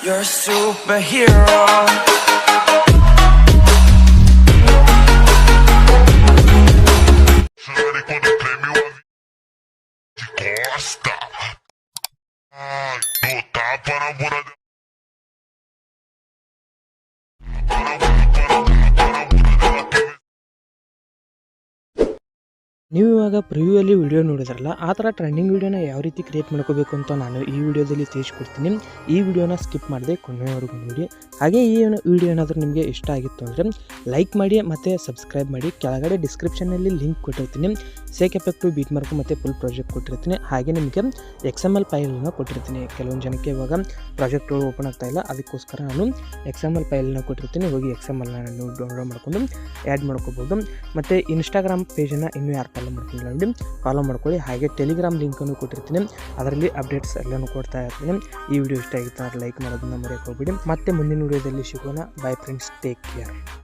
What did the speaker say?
You're a superhero. Chore quando treme o de costa. Ai, dou tapa na bunda dela. ನೀವು ಇವಾಗ ಪ್ರಿವ್ಯೂಯಲ್ಲಿ video ನೋಡಿದ್ರಲ್ಲ, ಆ ಥರ trending ವೀಡಿಯೋನ ಯಾವ ರೀತಿ ಕ್ರಿಯೇಟ್ ಮಾಡ್ಕೋಬೇಕು ಅಂತ ನಾನು ಈ ವಿಡಿಯೋದಲ್ಲಿ ತಿಳಿಸ್ಕೊಡ್ತೀನಿ. ಈ ವಿಡಿಯೋನ ಸ್ಕಿಪ್ ಮಾಡದೆ ಕೊನೆಯವರೆಗೂ ನೋಡಿ. ಹಾಗೆ ಈ ವಿಡಿಯೋ ಏನಾದರೂ ನಿಮಗೆ ಇಷ್ಟ ಆಗಿತ್ತು ಅಂದರೆ ಲೈಕ್ ಮಾಡಿ ಮತ್ತು ಸಬ್ಸ್ಕ್ರೈಬ್ ಮಾಡಿ. ಕೆಳಗಡೆ ಡಿಸ್ಕ್ರಿಪ್ಷನಲ್ಲಿ ಲಿಂಕ್ ಕೊಟ್ಟಿರ್ತೀನಿ. ಸೇಕ್ ಎಫೆಕ್ಟು, ಬೀಟ್ ಮಾರ್ಕು ಮತ್ತು ಫುಲ್ ಪ್ರಾಜೆಕ್ಟ್ ಕೊಟ್ಟಿರ್ತೀನಿ. ಹಾಗೆ ನಿಮಗೆ XML ಫೈಲನ್ನು ಕೊಟ್ಟಿರ್ತೀನಿ. ಕೆಲವೊಂದು ಜನಕ್ಕೆ ಇವಾಗ ಪ್ರಾಜೆಕ್ಟ್ಗಳು ಓಪನ್ ಆಗ್ತಾ ಇಲ್ಲ, ಅದಕ್ಕೋಸ್ಕರ ನಾನು XML ಫೈಲನ್ನು ಕೊಟ್ಟಿರ್ತೀನಿ. ಹೋಗಿ XMLನ ನೀವು ಡೌನ್ಲೋಡ್ ಮಾಡ್ಕೊಂಡು ಆ್ಯಡ್ ಮಾಡ್ಕೋಬೋದು. ಮತ್ತು ಇನ್ಸ್ಟಾಗ್ರಾಮ್ ಪೇಜನ್ನು ಇನ್ನೂ ಯಾರು ಫಾಲೋ ಮಾಡ್ತೀನಿ ನೋಡಿ, ಫಾಲೋ ಮಾಡ್ಕೊಳ್ಳಿ. ಹಾಗೆ ಟೆಲಿಗ್ರಾಮ್ ಲಿಂಕನ್ನು ಕೊಟ್ಟಿರ್ತೀನಿ, ಅದರಲ್ಲಿ ಅಪ್ಡೇಟ್ಸ್ ಎಲ್ಲನೂ ಕೊಡ್ತಾ ಇರ್ತೀನಿ. ಈ ವಿಡಿಯೋ ಇಷ್ಟ ಆಗಿತ್ತು ಅಂದರೆ ಲೈಕ್ ಮಾಡೋದನ್ನ ಮರೆಯೋಕೆ ಹೋಗ್ಬಿಡಿ. ಮತ್ತೆ ಮುಂದಿನ ವಿಡಿಯೋದಲ್ಲಿ ಸಿಗೋಣ. By friends, take care.